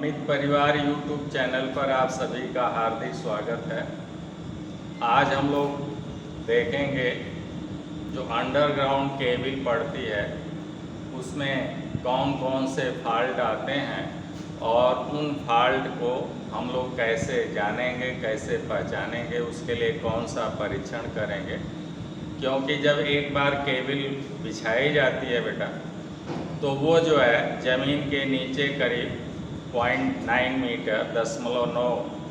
अमित परिवार YouTube channel पर आप सभी का हार्दिक स्वागत है। आज हम लोग देखेंगे जो अंडरग्राउंड केबल पड़ती है उसमें कौन कौन से फॉल्ट आते हैं और उन फॉल्ट को हम लोग कैसे जानेंगे, कैसे पहचानेंगे, उसके लिए कौन सा परीक्षण करेंगे। क्योंकि जब एक बार केबल बिछाई जाती है बेटा, तो वो जो है ज़मीन के नीचे करीब 0.9 मीटर 0.9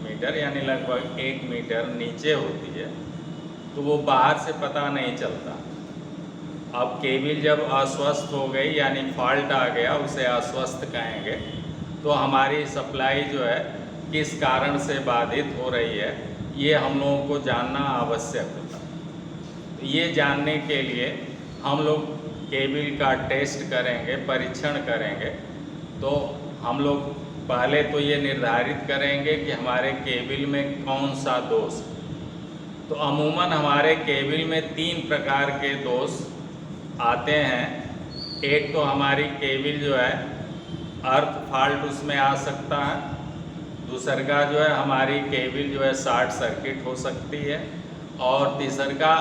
मीटर यानी लगभग 1 मीटर नीचे होती है, तो वो बाहर से पता नहीं चलता। अब केबल जब अस्वस्थ हो गई यानी फॉल्ट आ गया, उसे अस्वस्थ कहेंगे, तो हमारी सप्लाई जो है किस कारण से बाधित हो रही है ये हम लोगों को जानना आवश्यक होता है। ये जानने के लिए हम लोग केबल का टेस्ट करेंगे, परीक्षण करेंगे। तो हम लोग पहले तो ये निर्धारित करेंगे कि हमारे केबल में कौन सा दोष है। तो अमूमन हमारे केबल में 3 प्रकार के दोष आते हैं। एक तो हमारी केबल जो है अर्थ फॉल्ट उसमें आ सकता है। दूसरा जो है हमारी केबल जो है शॉर्ट सर्किट हो सकती है। और तीसरा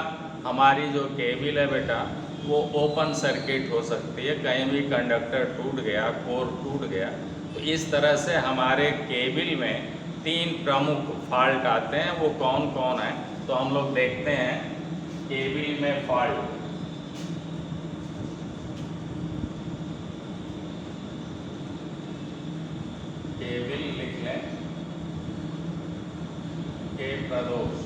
हमारी जो केबल है बेटा वो ओपन सर्किट हो सकती है, कहीं भी कंडक्टर टूट गया, कोर टूट गया। तो इस तरह से हमारे केबल में 3 प्रमुख फॉल्ट आते हैं। वो कौन कौन है तो हम लोग देखते हैं। केबल में फॉल्ट, केबल लिख लें, के प्रदोष।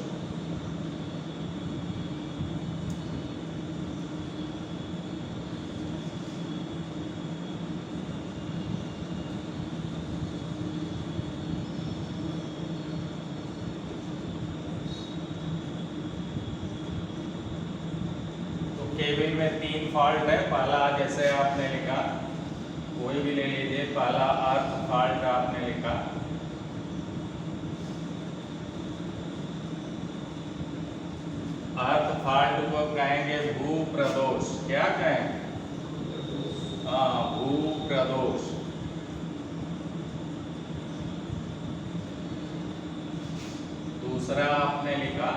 केबल में 3 फॉल्ट है। पहला जैसे आपने लिखा, कोई भी ले लीजिए, पहला अर्थ फॉल्ट आपने लिखा। अर्थ फॉल्ट को कहेंगे भू प्रदोष। क्या कहेंगे? हाँ, भू प्रदोष। दूसरा आपने लिखा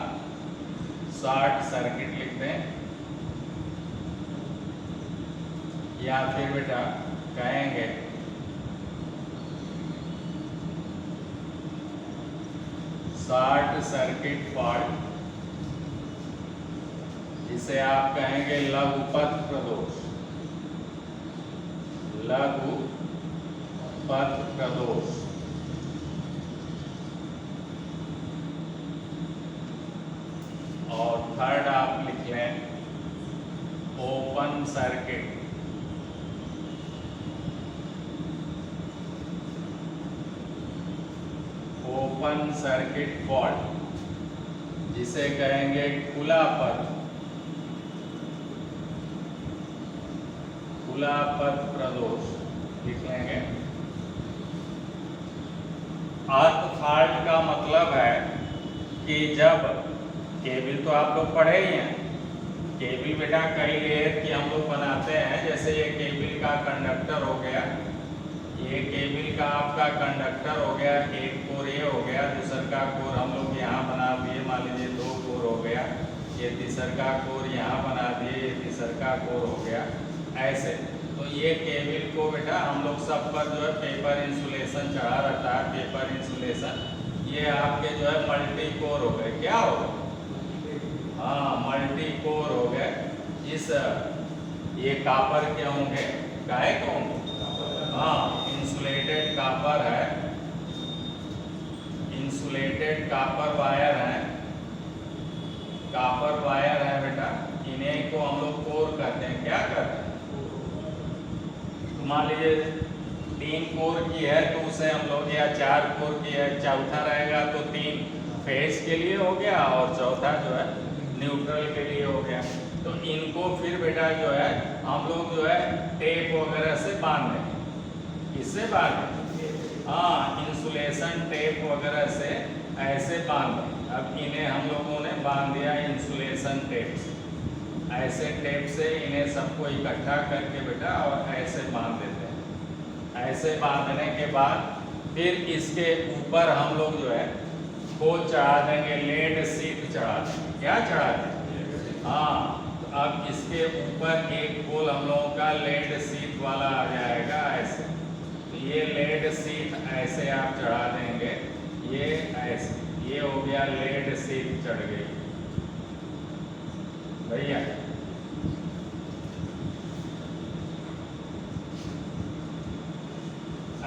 शॉर्ट सर्किट लिख दें, या फिर बेटा कहेंगे शॉर्ट सर्किट फॉल्ट, जिसे आप कहेंगे लघुपथ प्रदोष। लघुपथ प्रदोष। और थर्ड आप लिख लें open circuit. Open circuit fault, जिसे कहेंगे खुला पथ। खुला पथ प्रदोष लिख लेंगे। अर्थ फॉल्ट का मतलब है कि जब केबल, तो आप लोग पढ़े ही हैं, केबल बेटा कई लेयर की हम लोग बनाते हैं। जैसे ये केबल का कंडक्टर हो गया, ये केबल का आपका कंडक्टर हो गया, एक कोर ये हो गया, दूसरा कोर हम लोग यहाँ बना दिए, मान लीजिए 2 कोर हो गया, ये तीसरा कोर यहाँ बना दिए, ये तीसरा कोर हो गया, ऐसे। तो ये केबल को बेटा हम लोग सब पर जो है पेपर इंसुलेशन चढ़ा रहता है, पेपर इंसुलेशन। ये आपके जो है मल्टी कोर हो गए। क्या हो गए? हाँ, मल्टी कोर हो गए। इस ये कापर के होंगे, काहे के होंगे? हाँ, इंसुलेटेड कापर है, इंसुलेटेड कापर वायर है, कापर वायर है बेटा। इन्हीं को हम लोग कोर कहते हैं। क्या कहते हैं? तो मान लीजिए 3 कोर की है तो उसे हम लोग, या 4 कोर की है, चौथा रहेगा तो 3 फेज के लिए हो गया और चौथा जो है न्यूट्रल के लिए हो गया। तो इनको फिर बेटा जो है हम लोग जो है टेप वगैरह से बांध देंगे। इससे बांध, हाँ, इंसुलेशन टेप वगैरह से ऐसे बांध दें। अब इन्हें हम लोगों ने बांध दिया इंसुलेशन टेप से। ऐसे टेप से इन्हें सबको इकट्ठा करके बेटा और ऐसे बांध देते हैं। ऐसे बांधने के बाद फिर इसके ऊपर हम लोग जो है खोल चढ़ा देंगे, लेड सीट चढ़ा देंगे। क्या चढ़ा देंगे? हाँ, तो अब इसके ऊपर एक खोल हम लोगों का लेड सीट वाला आ जाएगा ऐसे। तो ये लेड सीट ऐसे आप चढ़ा देंगे, ये ऐसे, ये हो गया लेड सीट चढ़ गई भैया।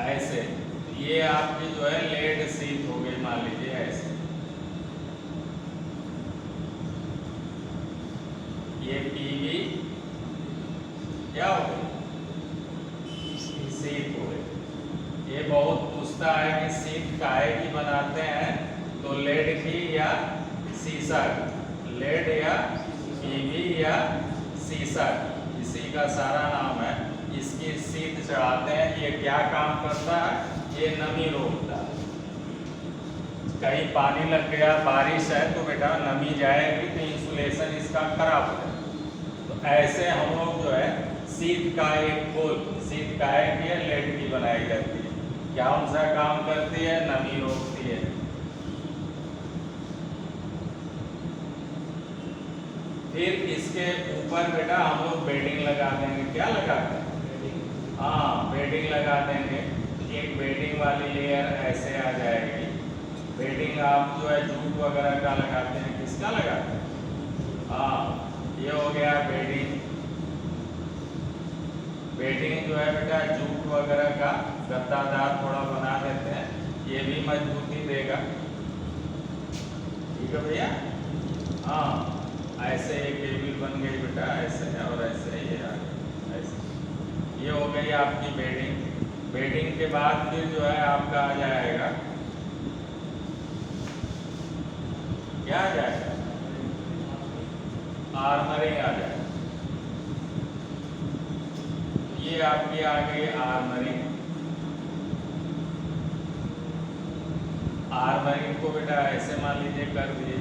ऐसे ये आपकी जो है लेड सीट हो गई, मान लीजिए ऐसे। ये पीवी क्या हो गई? सीट हो गई। ये बहुत पूछता है कि सीट काहे की बनाते हैं, तो लेड की या शीशा की, लेड या पीवी या शीशा, इसी का सारा नाम है। इसकी सीट चढ़ाते हैं। ये क्या काम करता है? ये नमी रोकता है। कहीं पानी लग गया, बारिश है, तो बेटा नमी जाएगी तो इंसुलेशन इसका खराब हो जाएगा। तो ऐसे हम लोग जो है सीट का एक खोल, सीट काहे की है? लेड की बनाई जाती है। क्या उनसा काम करती है? नमी रोकती है। फिर इसके ऊपर बेटा हम लोग बेडिंग लगा देंगे। क्या लगा देंगे? हाँ, बेडिंग लगा देंगे। एक बेडिंग वाली लेयर ऐसे आ जाएगी। बेडिंग आप जो है जूट वगैरह का लगाते हैं, किसका लगाते हैं? हाँ, ये हो गया बेडिंग। बेडिंग जो है बेटा जूट वगैरह का गद्दादार थोड़ा बना देते हैं, ये भी मजबूती देगा। ठीक है भैया? हाँ, ऐसे एक केबिल बन गई बेटा, ऐसे और ऐसे ये आ गया ऐसे। ये हो गई आपकी बेडिंग। बेडिंग के बाद फिर जो है आपका आ जाएगा, क्या आ जाएगा? आर्मरिंग आ जाएगा। ये आपकी आ गई आर्मरिंग। आर्मरिंग को बेटा ऐसे मान लीजिए कर दिए।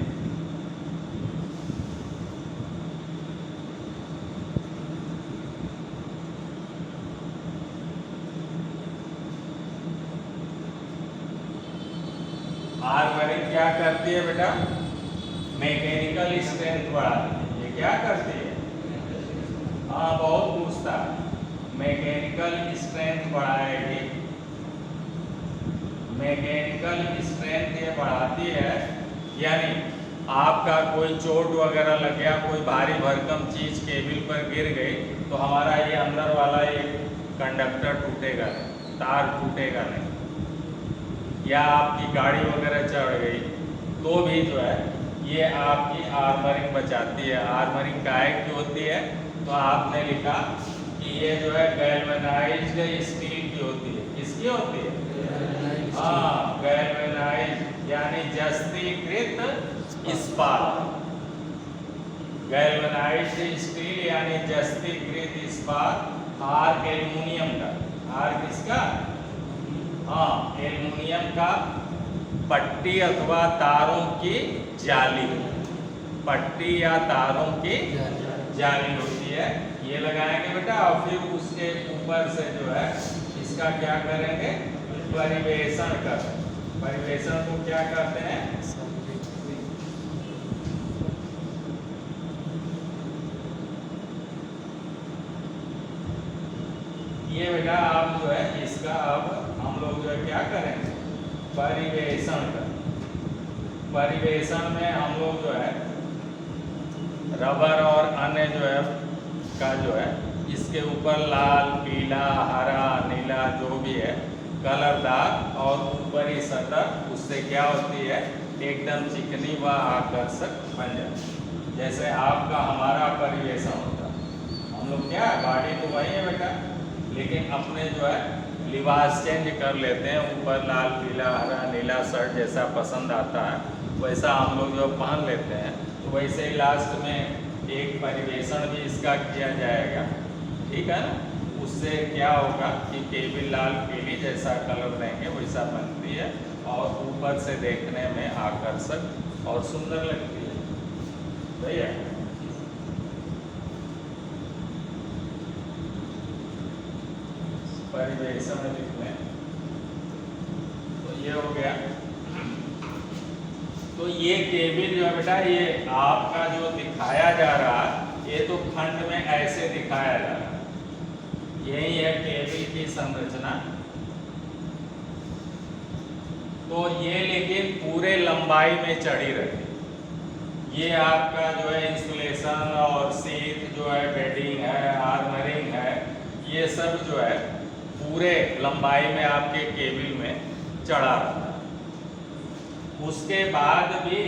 आर्मरिंग क्या करती है बेटा? मैकेनिकल स्ट्रेंथ बढ़ाती है। ये क्या करती है? हाँ, बहुत पूछता है। मैकेनिकल स्ट्रेंथ बढ़ाएगी। मैकेनिकल स्ट्रेंथ ये बढ़ाती है, यानी आपका कोई चोट वगैरह लग गया, कोई भारी भरकम चीज केबिल पर गिर गई, तो हमारा ये अंदर वाला एक कंडक्टर टूटेगा नहीं, तार टूटेगा नहीं। या आपकी गाड़ी वगैरह चढ़ गई तो भी जो है ये आपकी आर्मरिंग बचाती है। आर्मरिंग काहे की होती है? तो आपने लिखा कि ये जो है गैल्वेनाइज्ड स्टील की होती है। किसकी होती है? हाँ, गैल्वेनाइज्ड यानी जस्तीकृत इस्पात। गैल्वेनाइज्ड स्टील यानी जस्तीकृत इस्पात। आर एल्युमिनियम का, आर किसका? हाँ, एल्युमिनियम का पट्टी अथवा तारों की जाली, पट्टी या तारों की जाली होती है। ये लगाएंगे बेटा, और फिर उसके ऊपर से जो है इसका क्या करेंगे? परिवेशन कर। परिवेशन को क्या कहते हैं? ये बेटा आप जो है इसका अब हम लोग जो है क्या करेंगे? परिवेशन कर। परिवेशन में हम लोग जो है रबर और अन्य जो है का जो है इसके ऊपर लाल, पीला, हरा, नीला जो भी है कलरदार और ऊपरी सतह उससे क्या होती है? एकदम चिकनी व आकर्षक बन जाती है। जैसे आपका हमारा परिवेशन होता है। हम लोग क्या गाड़ी तो वही है बेटा, लेकिन अपने जो है लिबास चेंज कर लेते हैं। ऊपर लाल, पीला, हरा, नीला शर्ट जैसा पसंद आता है वैसा हम लोग जो पहन लेते हैं। तो वैसे ही लास्ट में एक परिवेशन भी इसका किया जाएगा। ठीक है ना? उससे क्या होगा कि केबिल लाल पीली जैसा कलर देंगे वैसा बनती है और ऊपर से देखने में आकर्षक और सुंदर लगती है। भैया परिवेशन लिखने गया। तो ये केबिल जो है बेटा, ये आपका जो दिखाया जा रहा है, ये तो खंड में ऐसे दिखाया जा रहा है। यही है केबिल की संरचना। तो ये लेकिन पूरे लंबाई में चढ़ी रहती। ये आपका जो है इंसुलेशन और सीट जो है, बेडिंग है, आर्मरिंग है, ये सब जो है पूरे लंबाई में आपके केबिल में चढ़ा रहता है। उसके बाद भी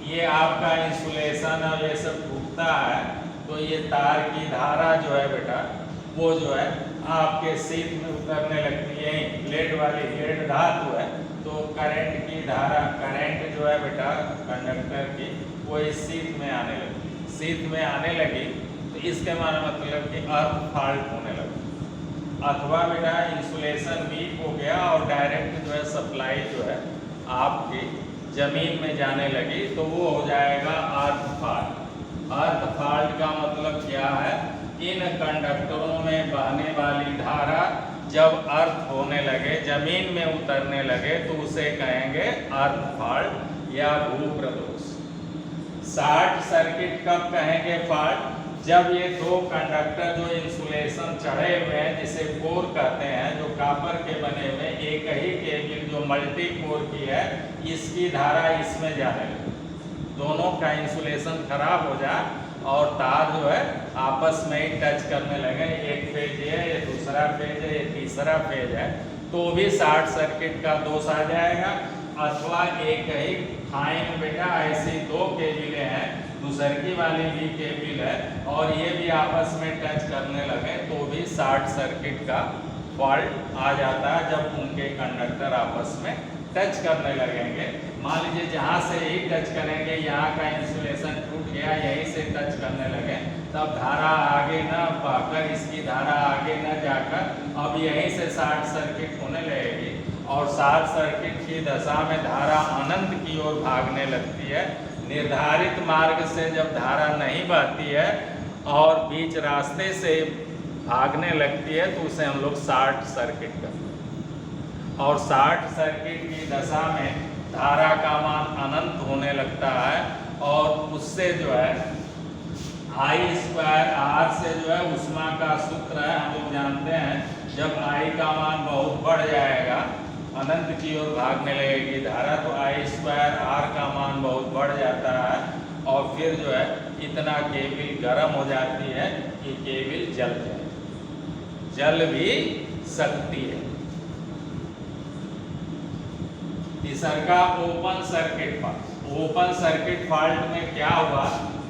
ये आपका इंसुलेशन और ये सब टूटता है, तो ये तार की धारा जो है बेटा, वो जो है आपके सीट में उतरने लगती है। लेड वाली, लेड धातु है, तो करंट की धारा, करंट जो है बेटा कंडक्टर की, वो इस सीट में आने लगी। सीट में आने लगी तो इसके माने मतलब कि अर्थ फॉल्ट होने लगा, अथवा बेटा इंसुलेशन वीक हो गया और डायरेक्ट जो है सप्लाई जो है आपकी जमीन में जाने लगी, तो वो हो जाएगा अर्थ फॉल्ट। अर्थ फॉल्ट का मतलब क्या है? इन कंडक्टरों में बहने वाली धारा जब अर्थ होने लगे, जमीन में उतरने लगे, तो उसे कहेंगे अर्थ फॉल्ट या भूप्रदोष। शॉर्ट सर्किट कब कहेंगे फॉल्ट? जब ये दो कंडक्टर जो इंसुलेशन चढ़े हुए हैं, जिसे कोर कहते हैं, जो कॉपर के बने हुए, एक ही केबिल जो मल्टी कोर की है, इसकी धारा इसमें जाने लगे, दोनों का इंसुलेशन खराब हो जाए और तार जो है आपस में ही टच करने लगे, एक फेज है, ये दूसरा फेज है, ये तीसरा फेज है, तो भी शॉर्ट सर्किट का दोष आ जाएगा। अथवा एक ही थाई में बेटा ऐसी दो केबिलें हैं, दूसरकी वाली भी केबिल है और ये भी आपस में टच करने लगे, तो भी शॉर्ट सर्किट का फॉल्ट आ जाता है जब उनके कंडक्टर आपस में टच करने लगेंगे। मान लीजिए जहाँ से ही टच करेंगे, यहाँ का इंसुलेशन टूट गया, यहीं से टच करने लगे, तब धारा आगे न बहकर, इसकी धारा आगे न जाकर अब यहीं से शॉर्ट सर्किट होने लगेगी और शॉर्ट सर्किट की दशा में धारा अनंत की ओर भागने लगती है। निर्धारित मार्ग से जब धारा नहीं बहती है और बीच रास्ते से भागने लगती है, तो उसे हम लोग शॉर्ट सर्किट कहते हैं। और शॉर्ट सर्किट की दशा में धारा का मान अनंत होने लगता है और उससे जो है आई स्क्वायर आर से जो है ऊष्मा का सूत्र है, हम लोग जानते हैं, जब आई का मान बहुत बढ़ जाएगा, अनंत की ओर भागने लगेगी धारा, तो आई स्क्वायर आर का मान बहुत बढ़ जाता है और फिर जो है इतना केबिल गर्म हो जाती है कि केबिल जल जाए, जल भी सकती है। तीसरा open circuit fault. Open circuit fault में क्या हुआ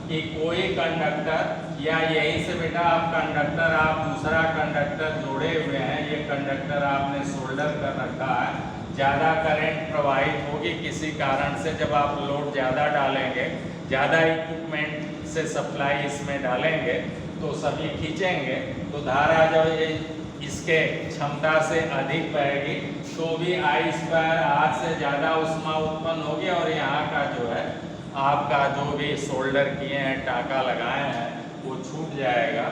कि कोई कंडक्टर या यहीं से बेटा आप कंडक्टर, आप दूसरा कंडक्टर जोड़े हुए हैं, ये कंडक्टर आपने सोल्डर कर रखा है, ज़्यादा करंट प्रवाहित होगी किसी कारण से, जब आप लोड ज़्यादा डालेंगे, ज़्यादा इक्विपमेंट से सप्लाई इसमें डालेंगे तो सभी खींचेंगे, तो धारा जब ये इसके क्षमता से अधिक बहेगी तो भी आई स्क्वायर आर से ज़्यादा ऊष्मा उत्पन्न होगी और यहाँ का जो है आपका जो भी सोल्डर किए हैं, टाका लगाए हैं, वो छूट जाएगा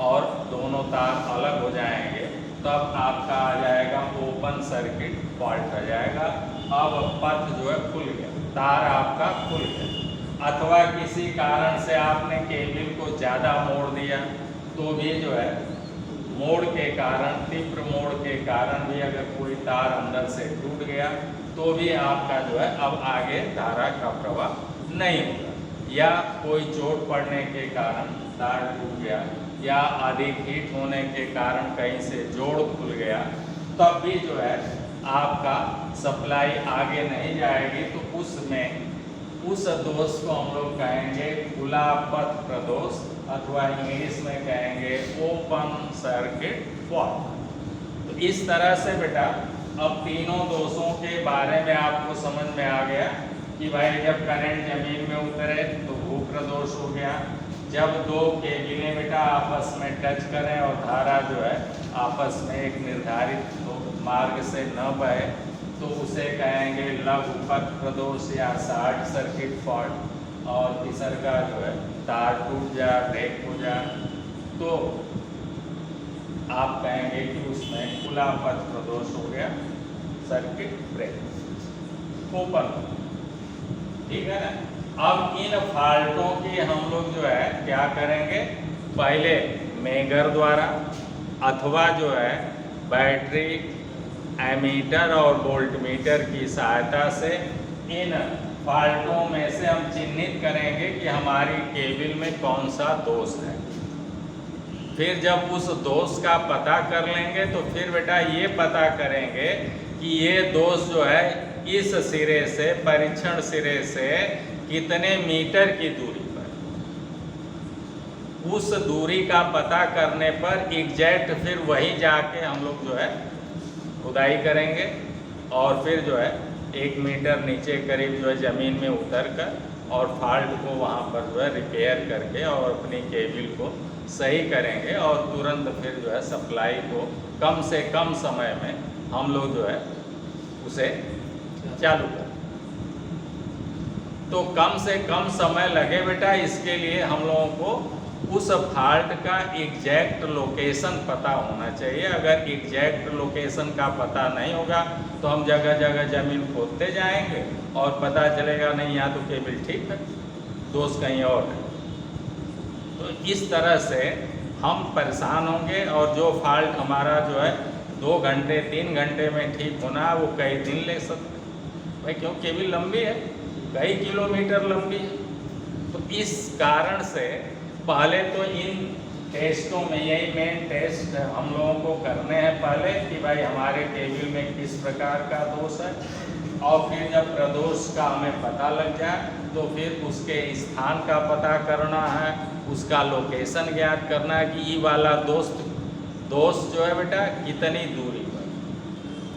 और दोनों तार अलग हो जाएंगे, तब आपका आ जाएगा ओपन सर्किट फॉल्ट आ जाएगा। अब पथ जो है खुल गया, तार आपका खुल गया। अथवा किसी कारण से आपने केबिल को ज़्यादा मोड़ दिया, तो भी जो है मोड़ के कारण, तीव्र मोड़ के कारण भी अगर कोई तार अंदर से टूट गया, तो भी आपका जो है अब आगे धारा का प्रवाह नहीं होगा। या कोई चोट पड़ने के कारण तार टूट गया या अधिक हीट होने के कारण कहीं से जोड़ खुल गया, तब भी जो है आपका सप्लाई आगे नहीं जाएगी, तो उसमें उस दोष को हम लोग कहेंगे खुला पथ प्रदोष, अथवा इंग्लिश में कहेंगे ओपन सर्किट फॉल्ट। तो इस तरह से बेटा अब तीनों दोषों के बारे में आपको समझ में आ गया कि भाई जब करंट जमीन में उतरे तो भूप्रदोष हो गया, जब दो केबिलें बेटा आपस में टच करें और धारा जो है आपस में एक निर्धारित मार्ग से न बहे, तो उसे कहेंगे लघु पथ प्रदोष या शॉर्ट सर्किट फॉल्ट। और तीसरा जो है तार टूट जाए, ब्रेक हो जाए, तो आप कहेंगे कि उसमें खुला पथ प्रदोष हो गया। Circuit breaker open. ठीक है ना। अब इन फॉल्टों की हम लोग जो है क्या करेंगे, पहले मेगर द्वारा अथवा जो है बैटरी एमीटर और वोल्टमीटर की सहायता से इन फॉल्टों में से हम चिन्हित करेंगे कि हमारी केबल में कौन सा दोष है। फिर जब उस दोष का पता कर लेंगे तो फिर बेटा ये पता करेंगे कि ये दोष जो है इस सिरे से, परीक्षण सिरे से कितने मीटर की दूरी पर। उस दूरी का पता करने पर एग्जैक्ट फिर वही जाके हम लोग जो है खुदाई करेंगे और फिर जो है 1 मीटर नीचे करीब जो है ज़मीन में उतर कर और फॉल्ट को वहाँ पर जो है रिपेयर करके और अपनी केबल को सही करेंगे और तुरंत फिर जो है सप्लाई को कम से कम समय में हम लोग जो है उसे चालू करें। तो कम से कम समय लगे बेटा, इसके लिए हम लोगों को उस फॉल्ट का एग्जैक्ट लोकेशन पता होना चाहिए। अगर एग्जैक्ट लोकेशन का पता नहीं होगा तो हम जगह जगह ज़मीन खोदते जाएंगे और पता चलेगा नहीं यहाँ तो केबल ठीक है, दोष कहीं और है। तो इस तरह से हम परेशान होंगे और जो फॉल्ट हमारा जो है 2 घंटे 3 घंटे में ठीक होना है वो कई दिन ले सकते हैं भाई, क्यों केबल लंबी है, कई किलोमीटर लंबी है। तो इस कारण से पहले तो इन टेस्टों में यही मेन टेस्ट हम लोगों को करने हैं पहले कि भाई हमारे केबल में किस प्रकार का दोष है, और फिर जब प्रदोष का हमें पता लग जाए तो फिर उसके स्थान का पता करना है, उसका लोकेशन ज्ञात करना है कि ये वाला दोष जो है बेटा कितनी दूरी पर।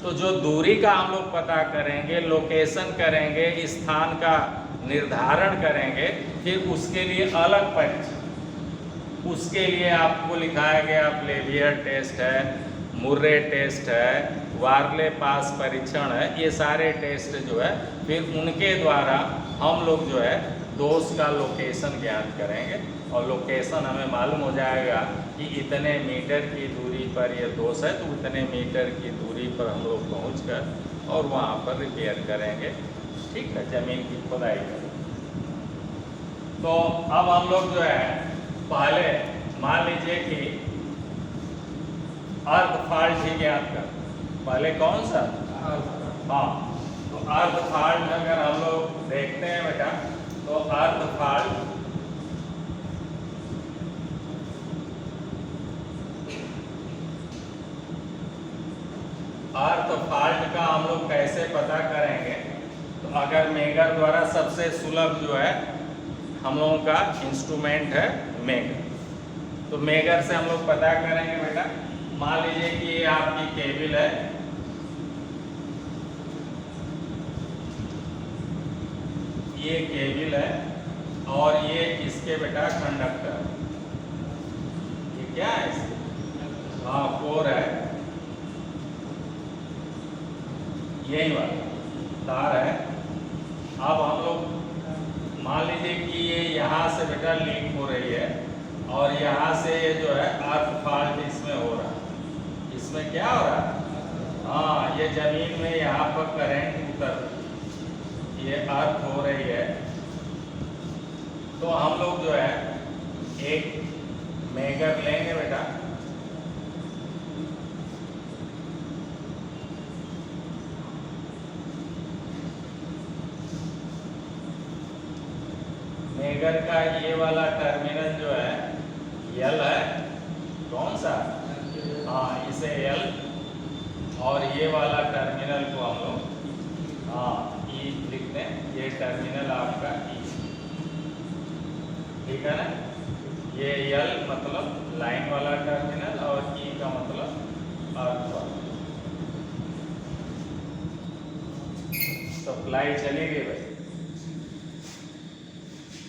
तो जो दूरी का हम लोग पता करेंगे, लोकेशन करेंगे, स्थान का निर्धारण करेंगे, फिर उसके लिए अलग परीक्षण, उसके लिए आपको लिखाया गया प्लेवियर टेस्ट है, मुर्रे टेस्ट है, वार्ले पास परीक्षण है। ये सारे टेस्ट जो है फिर उनके द्वारा हम लोग जो है दोष का लोकेशन ज्ञात करेंगे और लोकेशन हमें मालूम हो जाएगा कि इतने मीटर की दूरी पर ये दोष है, तो इतने मीटर की दूरी पर हम लोग पहुँचकर और वहाँ पर रिपेयर करेंगे। ठीक है, ज़मीन की खुदाई करेंगे। तो अब हम लोग जो है पहले मान लीजिए कि अर्ध फॉल्ट ही ज्ञात कर। पहले कौन सा? हाँ, तो अर्ध फॉल्ट अगर हम लोग देखते हैं बेटा, तो अर्ध फॉल्ट का हम लोग कैसे पता करेंगे? तो अगर मेगर द्वारा सबसे सुलभ जो है हम लोगों का इंस्ट्रूमेंट है मेगर, तो मेगर से हम लोग पता करेंगे बेटा। मान लीजिए कि ये आपकी केबल है, ये केबल है और ये इसके बेटा कंडक्टर, ये क्या है इसके? हाँ, कोर है, यही वाला तार है। अब हम लोग मान लीजिए कि ये यहाँ से बेटा लीक हो रही है और यहाँ से ये जो है अर्थ फॉल्ट इसमें हो रहा है। इसमें क्या हो रहा है? हाँ, ये जमीन में यहाँ पर करंट उतर, ये अर्थ हो रही है। तो हम लोग जो है एक मेगर लेंगे बेटा, मेगर का ये वाला टर्मिनल जो है L है, कौन सा? हाँ, इसे L, और ये वाला टर्मिनल को हम लोग हाँ E लिखते हैं। ये टर्मिनल आपका E, ठीक है ना। ये L मतलब लाइन वाला टर्मिनल और E का मतलब अर्थ वाला। सप्लाई चली गई भाई।